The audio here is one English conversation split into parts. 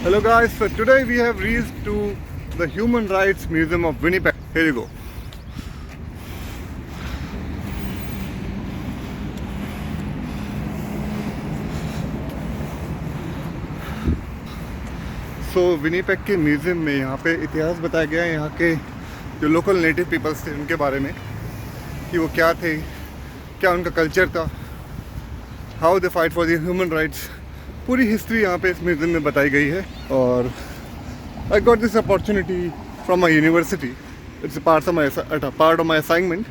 Hello guys, so today we have reached to the Human Rights Museum of Winnipeg. Here you go. So Winnipeg के museum में यहाँ पे इतिहास बताया गया है यहाँ के जो लोकल नेटिव पीपल्स थे उनके बारे में कि वो क्या थे, क्या उनका कल्चर था, how they fight for the human rights, पूरी हिस्ट्री यहाँ पे इस म्यूज़ियम में बताई गई है. और I got this opportunity from my university. It's part of my assignment.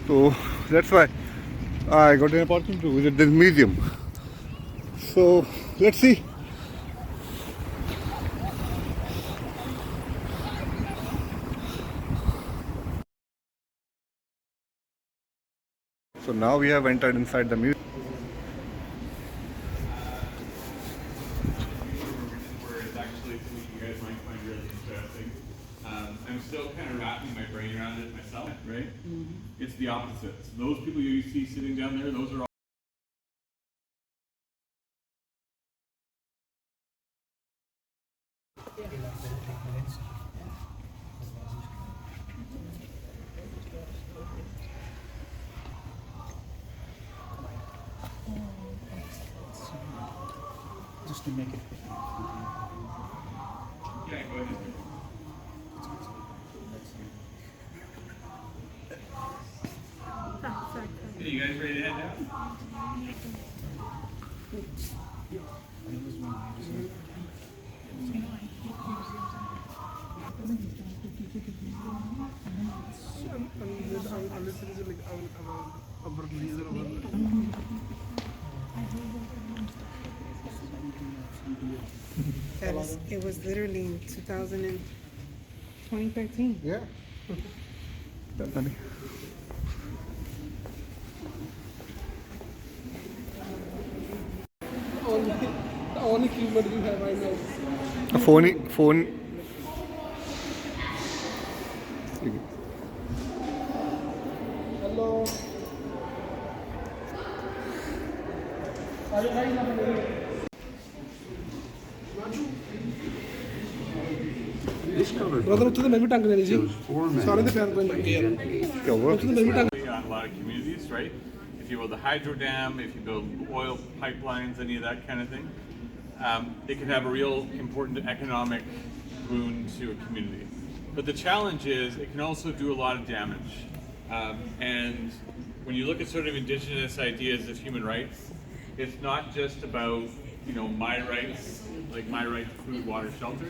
So that's why I got an opportunity to visit this museum. So let's see. So now we have entered inside the museum. Where it's actually something you guys might find really interesting. I'm still kind of wrapping my brain around it myself, right? Mm-hmm. It's the opposite. So those people you see sitting down there, those are all just to make it. yeah, go ahead. Are you guys ready to head down? It was literally in 2013. Yeah. Definitely. The only keyboard you have right now. A phone. Hello. Brother, to the maybe tank there is. Sorry, the fan going here. On a lot of communities, right? If you build a hydro dam, if you build oil pipelines, any of that kind of thing, it can have a real important economic boon to a community. But the challenge is it can also do a lot of damage. And when you look at sort of indigenous ideas of human rights, it's not just about, my rights, like my right to food, water, shelter.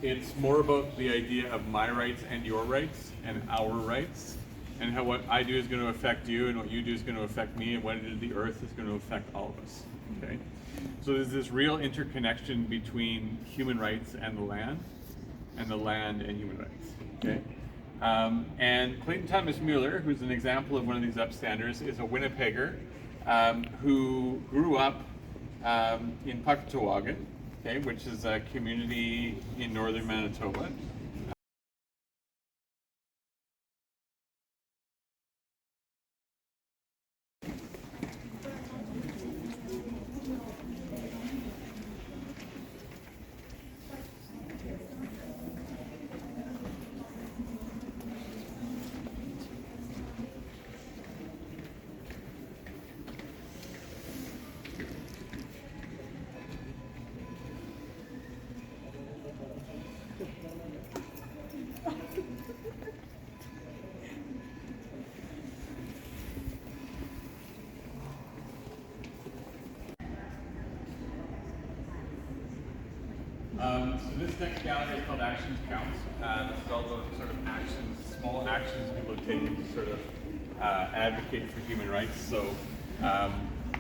It's more about the idea of my rights and your rights and our rights, and how what I do is going to affect you and what you do is going to affect me, and what I do to the earth is going to affect all of us. Okay? So there's this real interconnection between human rights and the land and human rights. Okay? And Clayton Thomas Mueller, who's an example of one of these upstanders, is a Winnipegger who grew up in Puckatawagan, okay, which is a community in northern Manitoba. So this next gallery is called Actions Counts. This is all about sort of actions, small actions people have taken to sort of advocate for human rights. So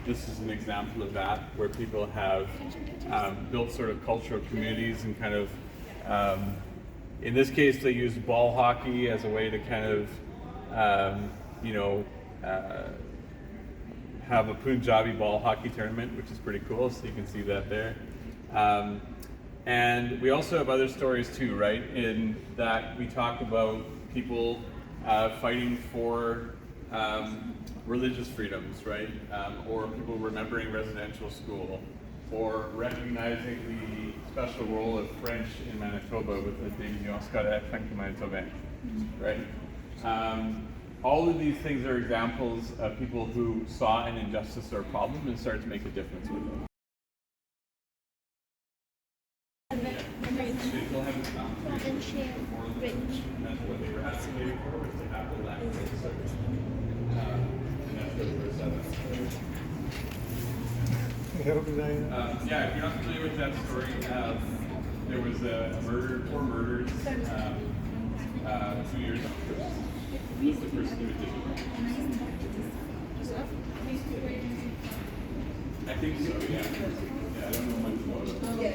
this is an example of that, where people have built sort of cultural communities and kind of, in this case, they use ball hockey as a way to kind of, have a Punjabi ball hockey tournament, which is pretty cool. So you can see that there. And we also have other stories too, right? In that we talk about people fighting for religious freedoms, right? Or people remembering residential school. or recognizing the special role of French in Manitoba with the big, you know, Scott Frank Manitoba, right? All of these things are examples of people who saw an injustice or a problem and started to make a difference with it. Yeah, if you're not familiar with that story, there was a murder, 4 murders 2 years ago. Who's the person who did it? I think so, yeah. Yeah, I don't know much about it.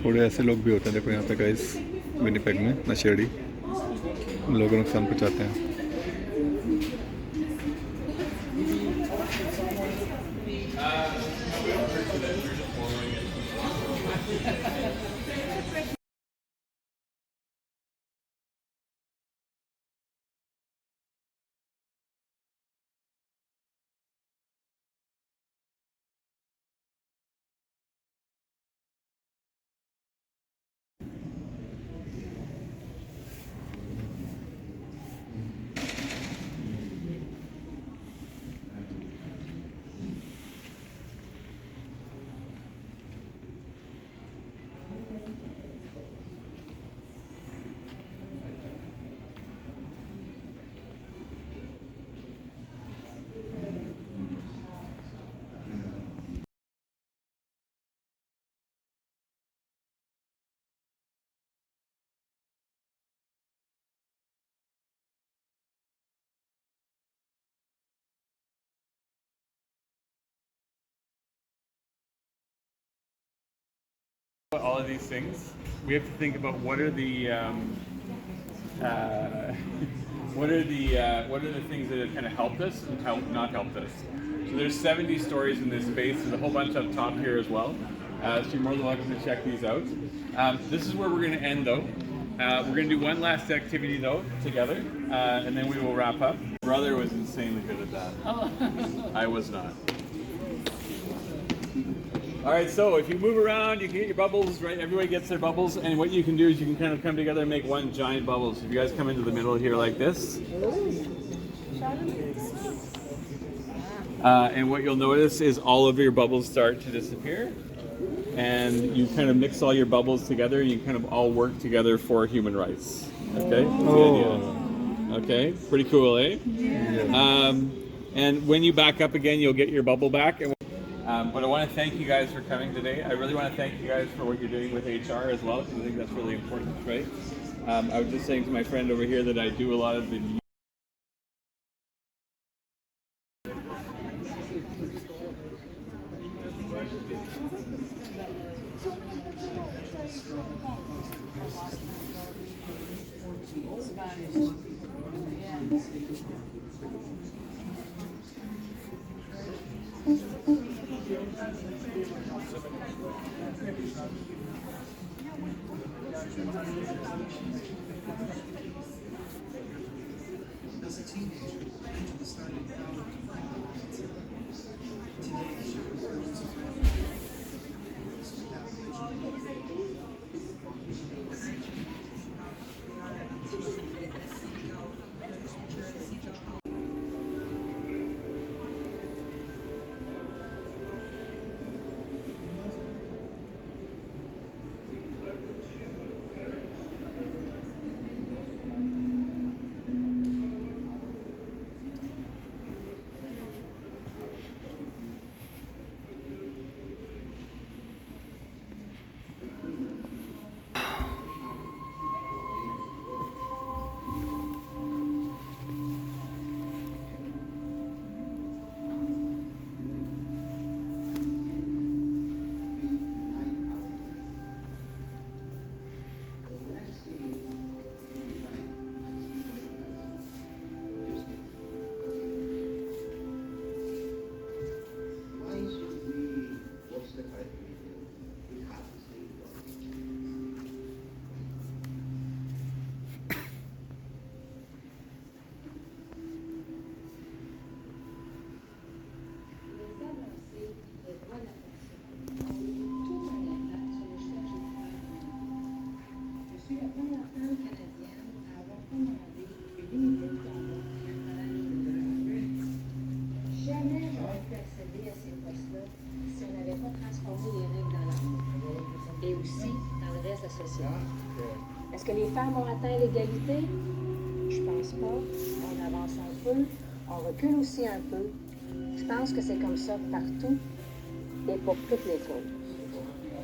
थोड़े ऐसे लोग भी होते हैं, देखो यहाँ पे guys Winnipeg में नशेड़ी लोगों को नुकसान पहुँचाते हैं। All of these things, we have to think about what are the what are the things that have kind of helped us and not helped us. So there's 70 stories in this space. There's a whole bunch up top here as well. So you're more than welcome to check these out. This is where we're going to end though. We're going to do one last activity though together, and then we will wrap up. Brother was insanely good at that. I was not. All right, so if you move around, you can get your bubbles, right? Everybody gets their bubbles, and what you can do is you can kind of come together and make one giant bubble. So if you guys come into the middle here like this, and what you'll notice is all of your bubbles start to disappear, and you kind of mix all your bubbles together, and you kind of all work together for human rights. Okay, that's the idea. Okay, pretty cool, eh? Yeah. And when you back up again, you'll get your bubble back. But I want to thank you guys for coming today. I really want to thank you guys for what you're doing with HR as well, because I think that's really important, right? I was just saying to my friend over here that I do a lot of the As a teenager, Angela started founding today she represents a family without société. Est-ce que les femmes ont atteint l'égalité? Je pense pas. On avance un peu, on recule aussi un peu. Je pense que c'est comme ça partout et pour toutes les causes.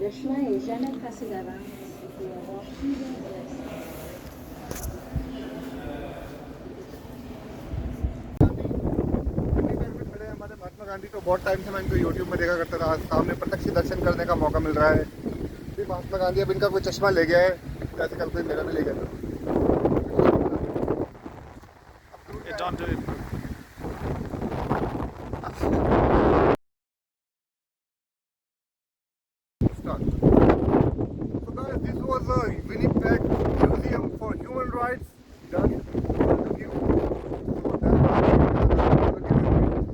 Le chemin est jamais tracé d'avance. Il peut y avoir plusieurs directions. खड़े हैं हमारे महात्मा गांधी को बहुत time से मैं इनको YouTube में देखा करता था। आज सामने प्रत्यक्ष दर्शन करने का मौका मिल रहा है। ये महात्मा गांधी अब इनका कोई चश्मा ले गया है, जैसे कल कोई मेरा भी ले गया था। Don't do it. Start. So guys, this was a Winnipeg Museum for Human Rights done to you. So that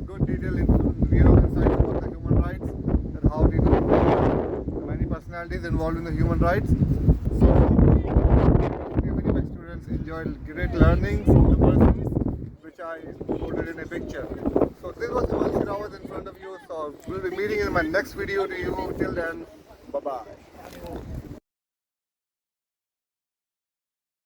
good detail insights about the human rights and how did many personalities involved in the human rights. So the Winnipeg students enjoyed great learning from the persons which I put it in a picture. So this was Himanshu Rawat in front of you. So we'll be meeting in my next video to you. Till then, bye bye.